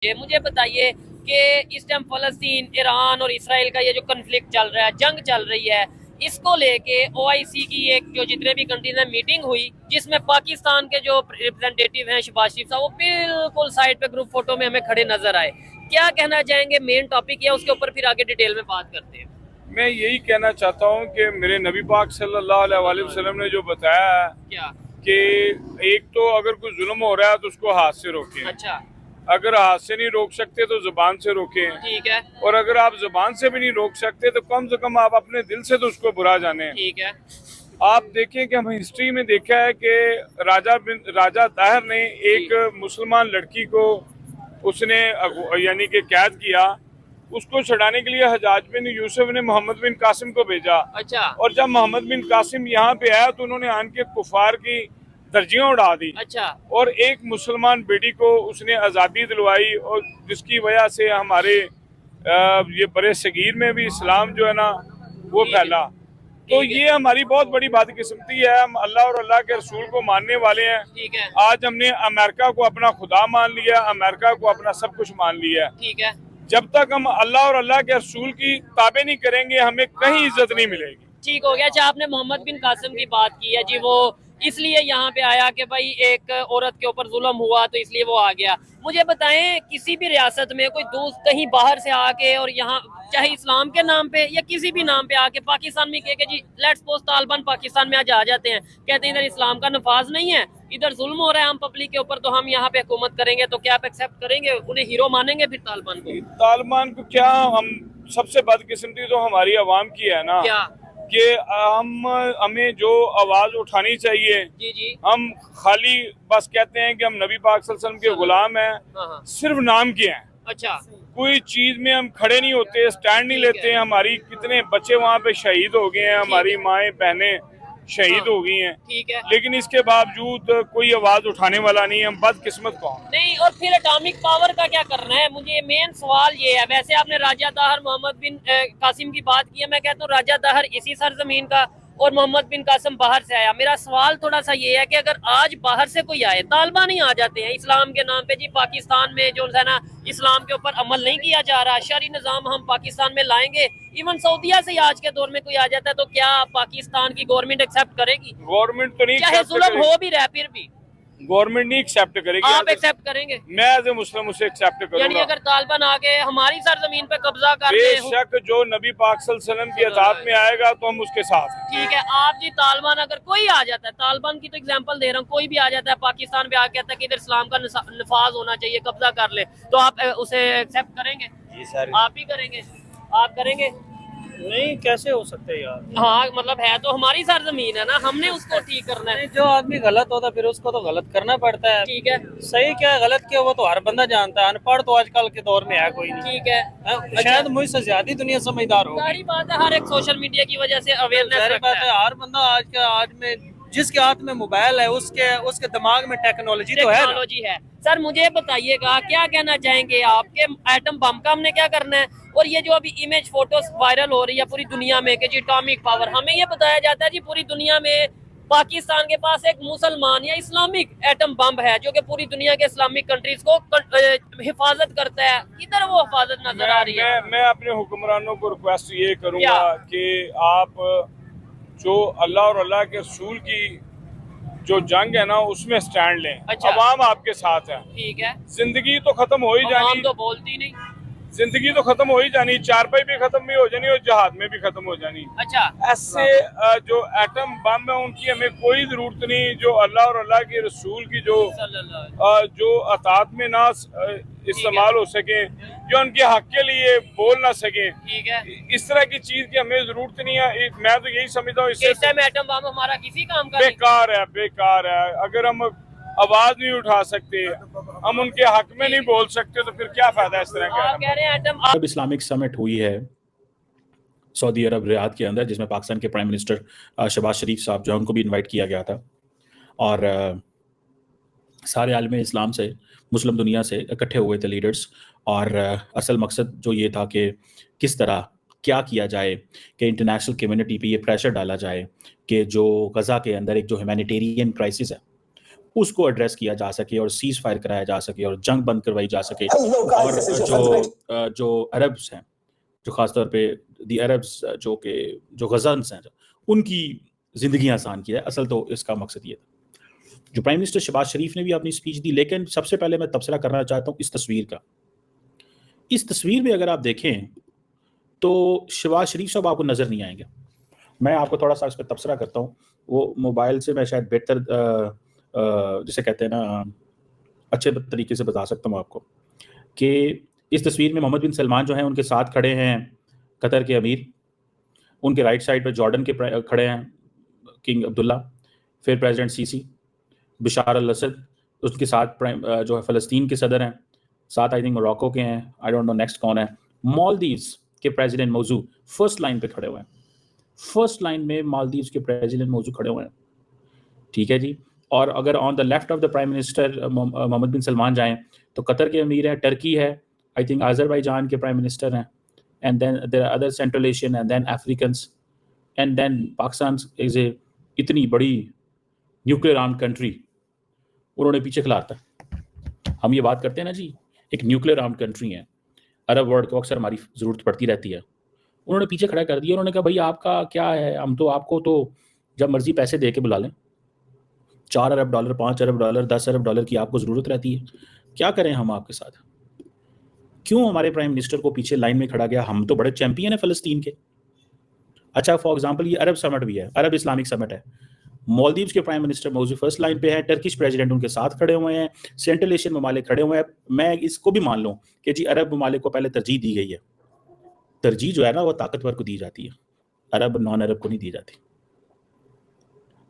یہ مجھے بتائیے کہ اس ٹائم فلسطین، ایران اور اسرائیل کا یہ جو کنفلکٹ چل رہا ہے، جنگ چل رہی ہے، اس کو لے کے او آئی سی کی ایک جو جتنے بھی کنٹریز میں میٹنگ ہوئی، جس میں پاکستان کے جو ریپرزنٹیٹیو ہیں شہباز شریف صاحب، وہ بالکل سائڈ پہ گروپ فوٹو میں ہمیں کھڑے نظر آئے. کیا کہنا چاہیں گے؟ مین ٹاپک ہے، اس کے اوپر پھر آگے ڈیٹیل میں بات کرتے ہیں. میں یہی کہنا چاہتا ہوں کہ میرے نبی پاک صلی اللہ علیہ وآلہ وسلم نے جو بتایا ہے کیا کہ ایک تو اگر کوئی ظلم ہو رہا ہے تو اس کو ہاتھ سے روکیں. اچھا، اگر ہاتھ سے نہیں روک سکتے تو زبان سے روکیں. ٹھیک ہے، اور اگر آپ زبان سے بھی نہیں روک سکتے تو کم سے کم آپ اپنے دل سے تو اس کو برا جانیں. ٹھیک ہے، آپ دیکھیں کہ ہم ہسٹری میں دیکھا ہے کہ راجہ طاہر نے ایک مسلمان لڑکی کو اس نے یعنی کہ قید کیا. اس کو چھڑانے کے لیے حجاج بن یوسف نے محمد بن قاسم کو بھیجا. اچھا، اور جب محمد بن قاسم یہاں پہ آیا تو انہوں نے آن کے کفار کی درجیاں اڑا دی. اچھا، اور ایک مسلمان بیٹی کو اس نے آزادی دلوائی، اور جس کی وجہ سے ہمارے یہ برے صغیر میں بھی اسلام جو ہے نا وہ پھیلا. تو یہ ہماری بہت بڑی بدقسمتی ہے. ہم اللہ اور اللہ کے رسول کو ماننے والے ہیں. ٹھیک ہے، آج ہم نے امریکہ کو اپنا خدا مان لیا، امریکہ کو اپنا سب کچھ مان لیا. ٹھیک ہے. جب تک ہم اللہ اور اللہ کے رسول کی تابع نہیں کریں گے ہمیں کہیں عزت نہیں ملے گی. ٹھیک ہو گیا. اچھا، آپ نے محمد بن قاسم کی بات کی ہے جی، وہ اس لیے یہاں پہ آیا کہ بھائی ایک عورت کے اوپر ظلم ہوا تو اس لیے وہ آ گیا. مجھے بتائیں، کسی بھی ریاست میں کوئی دوست کہیں باہر سے آ کے اور یہاں چاہے اسلام کے نام پہ یا کسی بھی نام پہ آ کے پاکستان میں کہے کہ جی لیٹس سپوز طالبان پاکستان میں آج آ جاتے ہیں، کہتے ہیں ادھر اسلام کا نفاذ نہیں ہے، ادھر ظلم ہو رہا ہے ہم پبلک کے اوپر، تو ہم یہاں پہ حکومت کریں گے، تو کیا آپ ایکسیپٹ کریں گے؟ انہیں ہیرو مانیں گے پھر طالبان کو؟ طالبان کو کیا، ہم سب سے بدقسمتی تو ہماری عوام کی ہے نا، کیا کہ ہمیں جو آواز اٹھانی چاہیے. جی جی، ہم خالی بس کہتے ہیں کہ ہم نبی پاک صلی اللہ علیہ وسلم کے غلام ہیں، ہاں، صرف نام کے ہیں. اچھا، کوئی چیز میں ہم کھڑے نہیں ہوتے، سٹینڈ نہیں لیتے. ہماری کتنے بچے وہاں پہ شہید ہو گئے ہیں، ہماری مائیں بہنیں شہید ہو گئی ہیں، ٹھیک ہے، لیکن اس کے باوجود کوئی آواز اٹھانے والا نہیں. ہم بدقسمت قوم. نہیں. اور پھر اٹامک پاور کا کیا کرنا ہے؟ مجھے مین سوال یہ ہے. ویسے آپ نے راجہ طاہر محمد بن قاسم کی بات کی ہے، میں کہتا ہوں راجہ طاہر اسی سرزمین کا اور محمد بن قاسم باہر سے آیا. میرا سوال تھوڑا سا یہ ہے کہ اگر آج باہر سے کوئی آئے، طالبان ہی آ جاتے ہیں اسلام کے نام پہ، جی پاکستان میں جو ہے نا اسلام کے اوپر عمل نہیں کیا جا رہا، شرعی نظام ہم پاکستان میں لائیں گے، ایون سعودیہ سے ہی آج کے دور میں کوئی آ جاتا ہے، تو کیا پاکستان کی گورنمنٹ ایکسیپٹ کرے گی؟ گورنمنٹ تو نہیں چاہے ایکسیپٹ ظلم کرے ہو گی. بھی رہا ہے پھر بھی گورنمنٹ نہیں ایکسیپٹ کرے گی. آپ ایکسیپٹ کریں گے؟ میں ایز اے مسلم اسے ایکسیپٹ کروں یعنی گا. اگر طالبان آگے ہماری سرزمین پہ قبضہ کر بے لے؟ شک جو نبی پاک صلی اللہ علیہ وسلم کی اطاعت میں آئے گا تو ہم اس کے ساتھ ہیں. ٹھیک ہے. آپ جی طالبان اگر کوئی آ جاتا ہے، طالبان کی تو اگزامپل دے رہا ہوں، کوئی بھی آ جاتا ہے پاکستان پہ آ کے کہتا ہے کہ ادھر اسلام کا نفاذ ہونا چاہیے، قبضہ کر لے، تو آپ اسے ایکسیپٹ کریں گے؟ جی سر. آپ بھی کریں گے؟ آپ کریں گے؟ نہیں، کیسے ہو سکتے یار؟ ہاں، مطلب ہے تو ہماری سرزمین ہے نا، ہم نے اس کو ٹھیک کرنا ہے. جو آدمی غلط ہوتا ہے پھر اس کو تو غلط کرنا پڑتا ہے. ٹھیک ہے، صحیح کیا ہے غلط کیا وہ تو ہر بندہ جانتا ہے. ان پڑھ تو آج کل کے دور میں ہے کوئی نہیں. ٹھیک ہے. شاید مجھ سے زیادہ دنیا سمجھدار ہو. ساری بات ہے، ہر ایک سوشل میڈیا کی وجہ سے اویئرنیس ظاہر رکھتا بات ہے ہر بندہ آج میں جس کے ہاتھ میں موبائل ہے اس کے دماغ میں ٹیکنالوجی تو ہے نا. ٹیکنالوجی ہے. سر مجھے بتائیے گا، کیا کہنا چاہیں گے آپ کے ایٹم بم کا ہم نے کیا کرنا ہے؟ اور یہ جو ابھی امیج فوٹوز وائرل ہو رہی ہے پوری دنیا میں کہ جی اٹامک پاور، ہمیں یہ بتایا جاتا ہے جی پوری دنیا میں پاکستان کے پاس ایک مسلمان یا اسلامک ایٹم بم ہے جو کہ پوری دنیا کے اسلامک کنٹریز کو حفاظت کرتا ہے. کدھر وہ حفاظت نظر آ رہی ہے؟ میں اپنے حکمرانوں کو ریکویسٹ یہ کروں گا کہ آپ جو اللہ اور اللہ کے رسول کی جو جنگ ہے نا اس میں سٹینڈ لیں. عوام آپ کے ساتھ ہے. ٹھیک ہے. زندگی تو ختم ہو ہی عوام جانی، تو بولتی نہیں. زندگی تو ختم ہو ہی جانی، چارپائی بھی ختم بھی ہو جانی اور جہاد میں بھی ختم ہو جانی. اچھا، ایسے جو ایٹم بم ہے ان کی ہمیں کوئی ضرورت نہیں. جو اللہ اور اللہ کے رسول کی جو اطاعت میں نہ استعمال ہو سکیں، جو ان کے حق کے لیے بول نہ سکیں، ٹھیک ہے. اس طرح کی چیز کی ہمیں ضرورت نہیں ہے. میں تو یہی سمجھتا ہوں اس سے ایٹم بم ہمارا کسی کام کا نہیں. بیکار ہے. اگر ہم آواز نہیں اٹھا سکتے، ہم ان کے حق میں نہیں بول سکتے، تو پھر کیا فائدہ اس طرح کا؟ آپ کہہ رہے ہیں ایٹم عرب اسلامک سمٹ ہوئی ہے سعودی عرب ریاض کے اندر، جس میں پاکستان کے پرائم منسٹر شہباز شریف صاحب جو ان کو بھی انوائٹ کیا گیا تھا، اور سارے عالم اسلام سے، مسلم دنیا سے اکٹھے ہوئے تھے لیڈرز. اور اصل مقصد جو یہ تھا کہ کس طرح کیا کیا جائے کہ انٹرنیشنل کمیونٹی پہ یہ پریشر ڈالا جائے کہ جو غزہ کے اندر ایک جو ہیومینیٹیرین کرائسس ہے اس کو ایڈریس کیا جا سکے اور سیز فائر کرایا جا سکے اور جنگ بند کروائی جا سکے. اور جو عربس ہیں, جو خاص طور پہ دی عربس جو غزنس ہیں, ان کی زندگی آسان کی ہے. اصل تو اس کا مقصد یہ تھا. جو پرائم منسٹر شہباز شریف نے بھی اپنی اسپیچ دی, لیکن سب سے پہلے میں تبصرہ کرنا چاہتا ہوں اس تصویر کا. اس تصویر میں اگر آپ دیکھیں تو شہباز شریف صاحب آپ کو نظر نہیں آئیں گے. میں آپ کو تھوڑا سا اس پہ تبصرہ کرتا ہوں. وہ موبائل سے میں شاید بہتر جسے کہتے ہیں نا اچھے طریقے سے بتا سکتا ہوں آپ کو کہ اس تصویر میں محمد بن سلمان جو ہیں ان کے ساتھ کھڑے ہیں قطر کے امیر. ان کے رائٹ سائڈ پہ جارڈن کے کھڑے ہیں کنگ عبداللہ, پھر پریزیڈنٹ سیسی, بشار الاسد, اس کے ساتھ جو ہے فلسطین کے صدر ہیں, ساتھ آئی تھنک موراکو کے ہیں, آئی ڈونٹ نو نیکسٹ کون ہے, مالدیوز کے پریزیڈنٹ موضوع فرسٹ لائن پہ کھڑے ہوئے ہیں. فرسٹ لائن میں مالدیوز کے پریزیڈنٹ موضوع کھڑے ہوئے ہیں. ٹھیک ہے جی. اور اگر on the left of the prime minister Mohammed bin Salman جائیں تو قطر کے امیر ہیں, ٹرکی ہے, آئی تھنک آذربائیجان کے پرائم منسٹر ہیں, and then there are other central Asian and then Africans, and then Pakistan is a اتنی بڑی نیوکلیئر آرمڈ کنٹری, انہوں نے پیچھے کھلاتا ہے. ہم یہ بات کرتے ہیں نا جی, ایک نیوکلیئر آرمڈ کنٹری ہے, عرب ورلڈ کو اکثر ہماری ضرورت پڑتی رہتی ہے. انہوں نے پیچھے کھڑا کر دیا. انہوں نے کہا بھائی آپ کا کیا ہے, ہم تو آپ کو تو جب مرضی پیسے دے کے بلا لیں. 4 ارب ڈالر, 5 ارب ڈالر, 10 ارب ڈالر کی آپ کو ضرورت رہتی ہے, کیا کریں ہم آپ کے ساتھ. کیوں ہمارے پرائم منسٹر کو پیچھے لائن میں کھڑا گیا؟ ہم تو بڑے چیمپئن ہیں فلسطین کے. اچھا فار ایگزامپل یہ عرب سمٹ بھی ہے, عرب اسلامک سمٹ ہے, مالدیوز کے پرائم منسٹر موضوع فرسٹ لائن پہ ہے, ٹرکش پریزیڈنٹ ان کے ساتھ کھڑے ہوئے ہیں, سینٹرل ایشین ممالک کھڑے ہوئے ہیں. میں اس کو بھی مان لوں کہ جی عرب ممالک کو پہلے ترجیح دی گئی ہے. ترجیح جو ہے نا وہ طاقتور کو دی جاتی ہے, عرب نان عرب کو نہیں دی جاتی.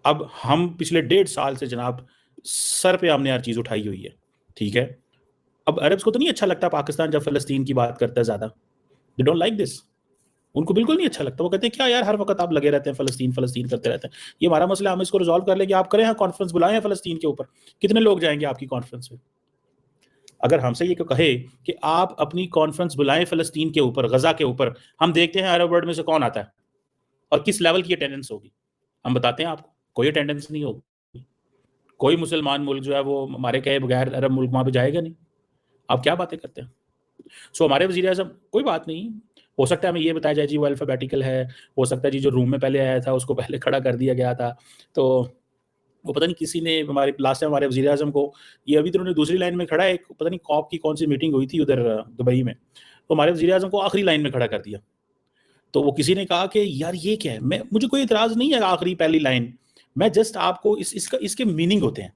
اب ہم پچھلے 1.5 سال سے جناب سر پہ ہم نے ہر چیز اٹھائی ہوئی ہے. ٹھیک ہے, اب عربس کو تو نہیں اچھا لگتا پاکستان جب فلسطین کی بات کرتا ہے زیادہ. They don't like this. ان کو بالکل نہیں اچھا لگتا. وہ کہتے ہیں کیا یار ہر وقت آپ لگے رہتے ہیں فلسطین فلسطین کرتے رہتے ہیں, یہ ہمارا مسئلہ, ہم اس کو ریزالو کر لیں کہ آپ کریں, کانفرنس بلائیں ہیں فلسطین کے اوپر. کتنے لوگ جائیں گے آپ کی کانفرنس میں؟ اگر ہم سے یہ کہے کہ آپ اپنی کانفرنس بلائیں فلسطین کے اوپر, غزہ کے اوپر, ہم دیکھتے ہیں عرب ورلڈ میں سے کون آتا ہے اور کس لیول کی اٹینڈنس ہوگی. ہم بتاتے ہیں آپ کو کوئی اٹینڈنس نہیں ہوگی. کوئی مسلمان ملک جو ہے وہ ہمارے کہے بغیر عرب ملک وہاں پہ جائے گا نہیں. آپ کیا باتیں کرتے ہیں؟ سو ہمارے وزیر اعظم, کوئی بات نہیں, ہو سکتا ہے ہمیں یہ بتایا جائے جی وہ الفابیٹیکل ہے, ہو سکتا ہے جی جو روم میں پہلے آیا تھا اس کو پہلے کھڑا کر دیا گیا تھا. تو وہ پتہ نہیں کسی نے ہمارے لاسٹ ٹائم ہمارے وزیر اعظم کو, یہ ابھی تو انہوں نے دوسری لائن میں کھڑا ہے, پتہ نہیں کاپ کی کون سی میٹنگ ہوئی تھی ادھر دبئی میں, تو ہمارے وزیر اعظم کو آخری لائن میں کھڑا کر دیا. تو وہ کسی نے کہا کہ یار یہ کیا ہے, مجھے کوئی اعتراض نہیں ہے آخری پہلی لائن, میں جسٹ آپ کو اس کے میننگ ہوتے ہیں,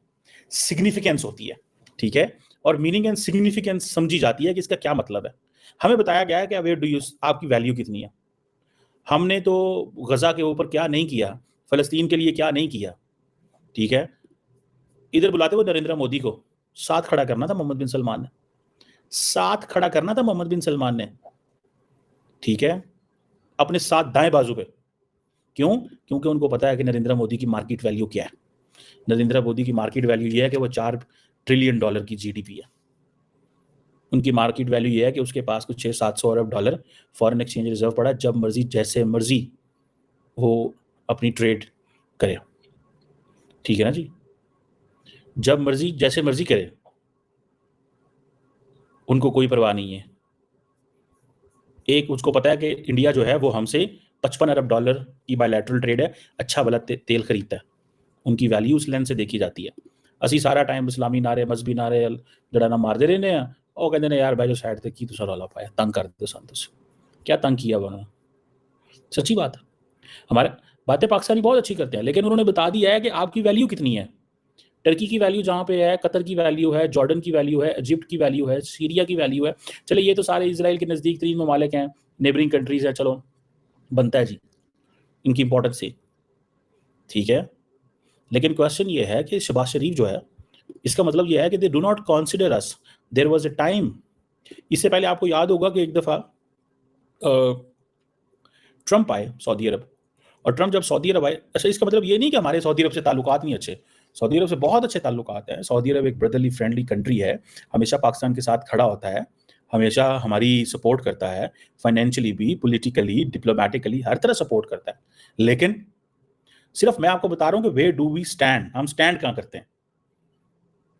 سگنیفیکینس ہوتی ہے. ٹھیک ہے, اور میننگ اینڈ سگنیفیکینس سمجھی جاتی ہے کہ اس کا کیا مطلب ہے. ہمیں بتایا گیا ہے کہ ویئر ڈو یو, آپ کی ویلیو کتنی ہے. ہم نے تو غزہ کے اوپر کیا نہیں کیا, فلسطین کے لیے کیا نہیں کیا. ٹھیک ہے, ادھر بلاتے ہوئے نریندر مودی کو ساتھ کھڑا کرنا تھا محمد بن سلمان نے, ساتھ کھڑا کرنا تھا محمد بن سلمان نے. ٹھیک ہے, اپنے ساتھ دائیں بازو پہ. کیوں؟ کیونکہ ان کو پتا ہے کہ نریندر مودی کی مارکیٹ ویلیو کیا ہے. نریندر مودی کی مارکیٹ ویلیو یہ ہے کہ وہ $4 ٹریلین کی GDP ہے. ان کی مارکیٹ ویلیو یہ ہے کہ اس کے پاس کچھ 600-700 ارب ڈالر فارن ایکسچینج ریزرو پڑا, جب مرضی جیسے مرضی وہ اپنی ٹریڈ کرے. ٹھیک ہے نا جی, جب مرضی جیسے مرضی کرے, ان کو کوئی پرواہ نہیں ہے. ایک اس کو پتا ہے کہ انڈیا جو ہے وہ ہم سے 55 ارب ڈالر کی بائیلیٹرل ٹریڈ ہے, اچھا بھلا تیل خریدتا ہے. ان کی ویلیو اس لینس سے دیکھی جاتی ہے. اسی سارا ٹائم اسلامی نعرے مذہبی نعرے جڑانا مار دے رہے ہیں, وہ کہتے ہیں یار بھائی جو سائڈ تے کی تو رولا پایا, تنگ کر دے سنتوس. کیا تنگ کیا انہوں نے؟ سچی بات ہے, ہمارے باتیں پاکستانی بہت اچھی کرتے ہیں, لیکن انہوں نے بتا دیا ہے کہ آپ کی ویلیو کتنی ہے. ٹرکی کی ویلیو جہاں پہ ہے, قطر کی ویلیو ہے, جارڈن کی ویلیو ہے, ایجپٹ کی ویلیو ہے, سیریا کی ویلیو ہے. چلے یہ تو سارے اسرائیل کے نزدیک ترین ممالک ہیں, نیبرنگ کنٹریز ہیں, چلو بنتا ہے جی ان کی امپورٹنس سے. ٹھیک ہے, لیکن کوشچن یہ ہے کہ شہباز شریف جو ہے, اس کا مطلب یہ ہے کہ they do not consider us. There was a time, اس سے پہلے آپ کو یاد ہوگا کہ ایک دفعہ ٹرمپ آئے سعودی عرب, اور ٹرمپ جب سعودی عرب آئے, اچھا اس کا مطلب یہ نہیں کہ ہمارے سعودی عرب سے تعلقات نہیں اچھے, سعودی عرب سے بہت اچھے تعلقات ہیں. سعودی عرب ایک بردرلی فرینڈلی کنٹری ہے, ہمیشہ پاکستان کے ساتھ کھڑا ہوتا ہے, ہمیشہ ہماری سپورٹ کرتا ہے, فائنینشلی بھی, پولیٹیکلی, ڈپلومیٹکلی, ہر طرح سپورٹ کرتا ہے. لیکن صرف میں آپ کو بتا رہا ہوں کہ ویئر ڈو وی اسٹینڈ, ہم اسٹینڈ کہاں کرتے ہیں.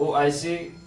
OIC